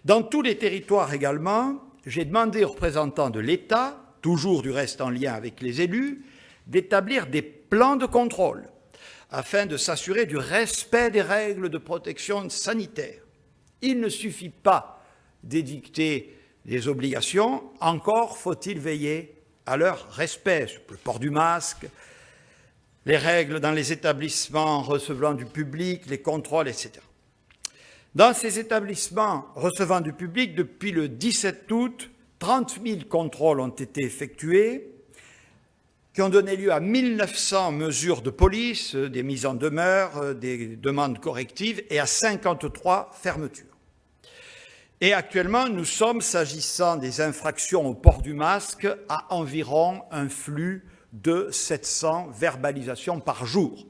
Dans tous les territoires également, j'ai demandé aux représentants de l'État, toujours du reste en lien avec les élus, d'établir des plans de contrôle afin de s'assurer du respect des règles de protection sanitaire. Il ne suffit pas d'édicter des obligations, encore faut-il veiller à leur respect, le port du masque, les règles dans les établissements recevant du public, les contrôles, etc. Dans ces établissements recevant du public, depuis le 17 août, 30 000 contrôles ont été effectués, qui ont donné lieu à 1900 mesures de police, des mises en demeure, des demandes correctives et à 53 fermetures. Et actuellement, nous sommes, s'agissant des infractions au port du masque, à environ un flux de 700 verbalisations par jour.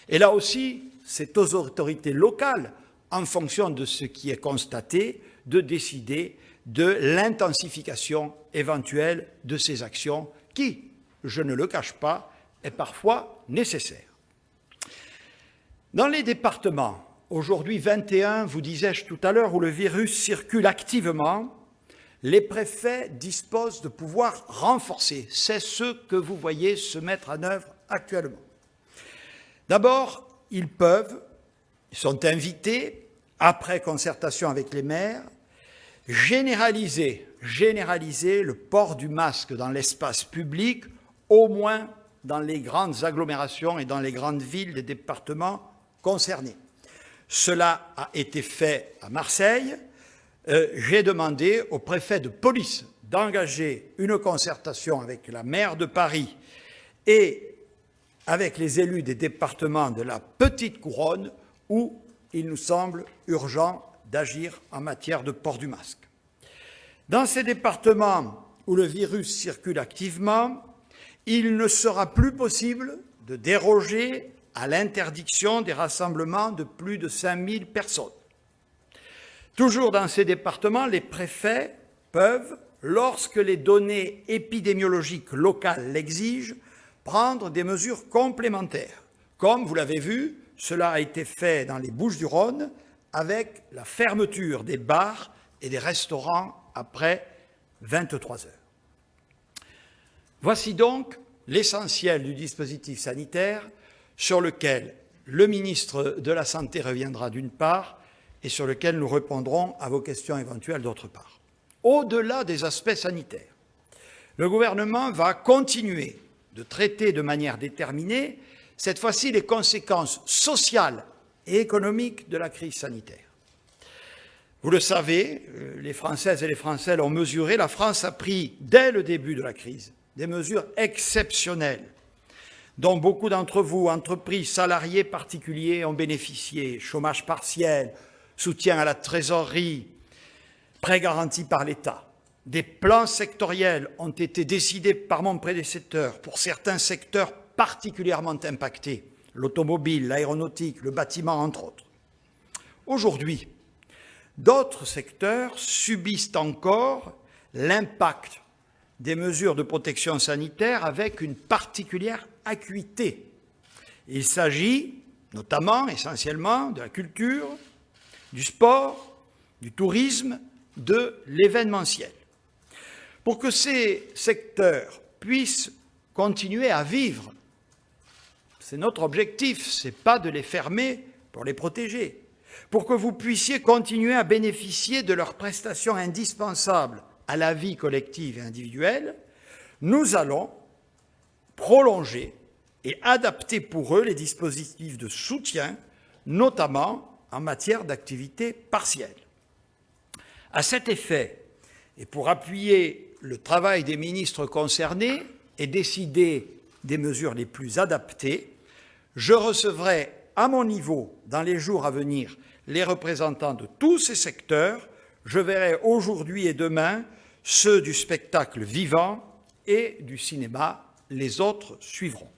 Et là aussi, c'est aux autorités locales, en fonction de ce qui est constaté, de décider de l'intensification éventuelle de ces actions qui, je ne le cache pas, est parfois nécessaire. Dans les départements, aujourd'hui 21, vous disais-je tout à l'heure, où le virus circule activement, les préfets disposent de pouvoirs renforcés. C'est ce que vous voyez se mettre en œuvre actuellement. D'abord, ils sont invités, après concertation avec les maires, généraliser le port du masque dans l'espace public, au moins dans les grandes agglomérations et dans les grandes villes des départements concernés. Cela a été fait à Marseille. J'ai demandé au préfet de police d'engager une concertation avec la maire de Paris et avec les élus des départements de la Petite Couronne où il nous semble urgent d'agir en matière de port du masque. Dans ces départements où le virus circule activement, il ne sera plus possible de déroger à l'interdiction des rassemblements de plus de 5 000 personnes. Toujours dans ces départements, les préfets peuvent, lorsque les données épidémiologiques locales l'exigent, prendre des mesures complémentaires. Comme vous l'avez vu, cela a été fait dans les Bouches-du-Rhône avec la fermeture des bars et des restaurants après 23 heures. Voici donc l'essentiel du dispositif sanitaire sur lequel le ministre de la Santé reviendra d'une part et sur lequel nous répondrons à vos questions éventuelles d'autre part. Au-delà des aspects sanitaires, le gouvernement va continuer de traiter de manière déterminée, cette fois-ci, les conséquences sociales et économiques de la crise sanitaire. Vous le savez, les Françaises et les Français l'ont mesuré, la France a pris, dès le début de la crise, des mesures exceptionnelles dont beaucoup d'entre vous, entreprises, salariés particuliers, ont bénéficié. Chômage partiel, soutien à la trésorerie, prêts garantis par l'État. Des plans sectoriels ont été décidés par mon prédécesseur pour certains secteurs particulièrement impactés, l'automobile, l'aéronautique, le bâtiment, entre autres. Aujourd'hui, d'autres secteurs subissent encore l'impact des mesures de protection sanitaire avec une particulière acuité. Il s'agit notamment, essentiellement, de la culture, du sport, du tourisme, de l'événementiel. Pour que ces secteurs puissent continuer à vivre, c'est notre objectif, ce n'est pas de les fermer pour les protéger. Pour que vous puissiez continuer à bénéficier de leurs prestations indispensables à la vie collective et individuelle, nous allons prolonger et adapter pour eux les dispositifs de soutien, notamment en matière d'activité partielle. À cet effet, et pour appuyer le travail des ministres concernés et décider des mesures les plus adaptées, je recevrai à mon niveau, dans les jours à venir, les représentants de tous ces secteurs. Je verrai aujourd'hui et demain ceux du spectacle vivant et du cinéma. Les autres suivront.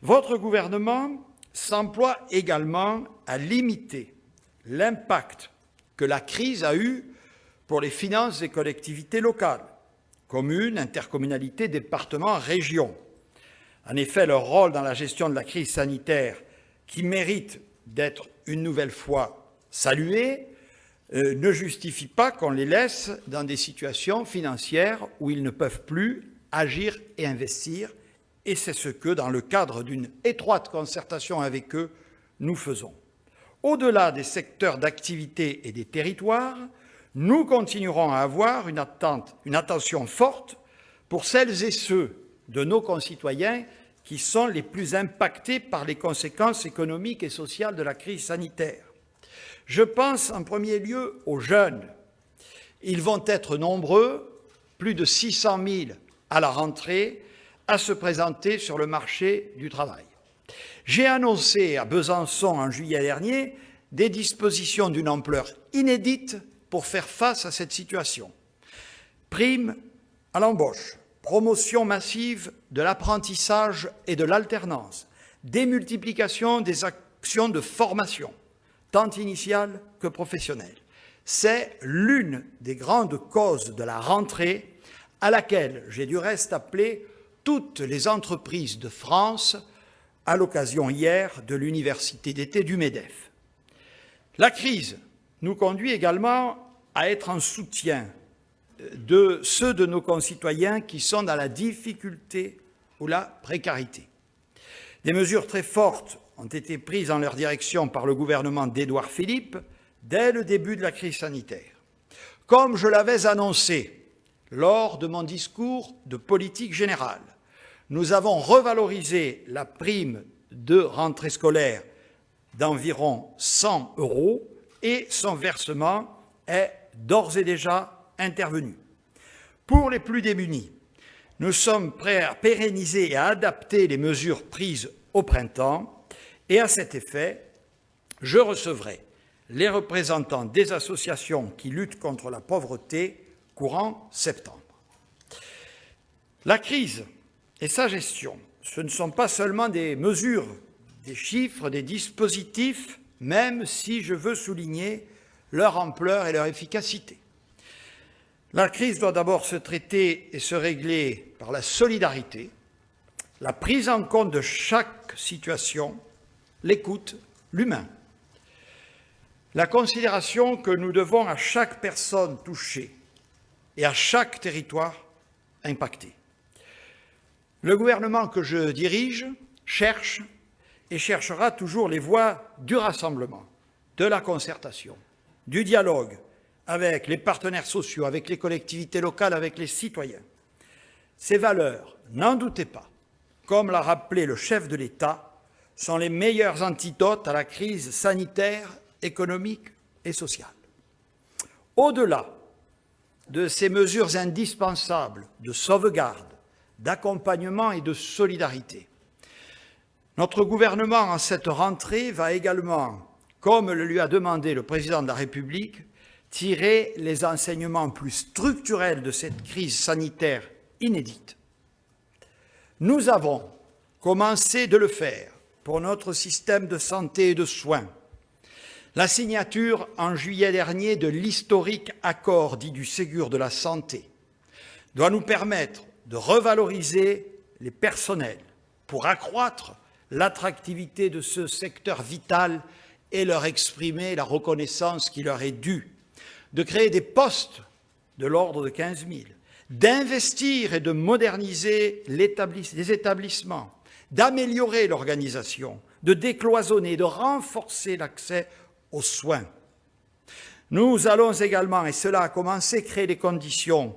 Votre gouvernement s'emploie également à limiter l'impact que la crise a eu pour les finances des collectivités locales, communes, intercommunalités, départements, régions. En effet, leur rôle dans la gestion de la crise sanitaire, qui mérite d'être une nouvelle fois salué, ne justifie pas qu'on les laisse dans des situations financières où ils ne peuvent plus agir et investir, et c'est ce que, dans le cadre d'une étroite concertation avec eux, nous faisons. Au-delà des secteurs d'activité et des territoires, nous continuerons à avoir une attention forte pour celles et ceux de nos concitoyens qui sont les plus impactés par les conséquences économiques et sociales de la crise sanitaire. Je pense en premier lieu aux jeunes. Ils vont être nombreux, plus de 600 000 à la rentrée, à se présenter sur le marché du travail. J'ai annoncé à Besançon en juillet dernier des dispositions d'une ampleur inédite pour faire face à cette situation. Prime à l'embauche, promotion massive de l'apprentissage et de l'alternance, démultiplication des actions de formation, tant initiale que professionnelle. C'est l'une des grandes causes de la rentrée à laquelle j'ai du reste appelé toutes les entreprises de France à l'occasion hier de l'université d'été du MEDEF. La crise nous conduit également à être en soutien de ceux de nos concitoyens qui sont dans la difficulté ou la précarité. Des mesures très fortes ont été prises en leur direction par le gouvernement d'Édouard Philippe dès le début de la crise sanitaire. Comme je l'avais annoncé lors de mon discours de politique générale, nous avons revalorisé la prime de rentrée scolaire d'environ 100 € et son versement est d'ores et déjà intervenu. Pour les plus démunis, nous sommes prêts à pérenniser et à adapter les mesures prises au printemps et à cet effet, je recevrai les représentants des associations qui luttent contre la pauvreté courant septembre. La crise et sa gestion, ce ne sont pas seulement des mesures, des chiffres, des dispositifs, même si je veux souligner leur ampleur et leur efficacité. La crise doit d'abord se traiter et se régler par la solidarité, la prise en compte de chaque situation, l'écoute, l'humain. La considération que nous devons à chaque personne touchée et à chaque territoire impacté. Le gouvernement que je dirige cherche et cherchera toujours les voies du rassemblement, de la concertation, du dialogue avec les partenaires sociaux, avec les collectivités locales, avec les citoyens. Ces valeurs, n'en doutez pas, comme l'a rappelé le chef de l'État, sont les meilleurs antidotes à la crise sanitaire, économique et sociale. Au-delà de ces mesures indispensables de sauvegarde, d'accompagnement et de solidarité, notre gouvernement, en cette rentrée, va également, comme le lui a demandé le président de la République, tirer les enseignements plus structurels de cette crise sanitaire inédite. Nous avons commencé de le faire pour notre système de santé et de soins. La signature en juillet dernier de l'historique accord dit du Ségur de la santé doit nous permettre de revaloriser les personnels pour accroître l'attractivité de ce secteur vital et leur exprimer la reconnaissance qui leur est due, de créer des postes de l'ordre de 15 000, d'investir et de moderniser les établissements, d'améliorer l'organisation, de décloisonner, de renforcer l'accès aux soins. Nous allons également, et cela a commencé, créer les conditions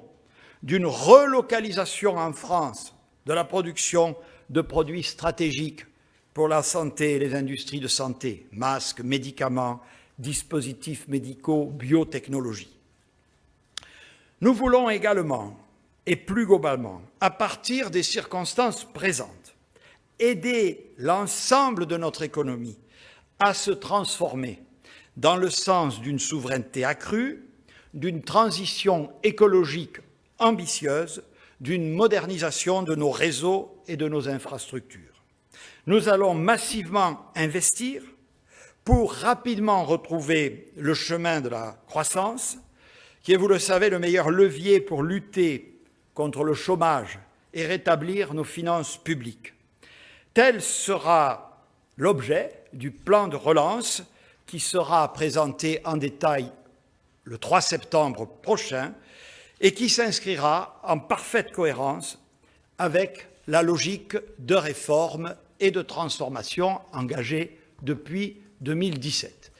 d'une relocalisation en France de la production de produits stratégiques pour la santé et les industries de santé, masques, médicaments, dispositifs médicaux, biotechnologies. Nous voulons également, et plus globalement, à partir des circonstances présentes, aider l'ensemble de notre économie à se transformer dans le sens d'une souveraineté accrue, d'une transition écologique ambitieuse, d'une modernisation de nos réseaux et de nos infrastructures. Nous allons massivement investir pour rapidement retrouver le chemin de la croissance, qui est, vous le savez, le meilleur levier pour lutter contre le chômage et rétablir nos finances publiques. Tel sera l'objet du plan de relance qui sera présenté en détail le 3 septembre prochain, et qui s'inscrira en parfaite cohérence avec la logique de réforme et de transformation engagée depuis 2017.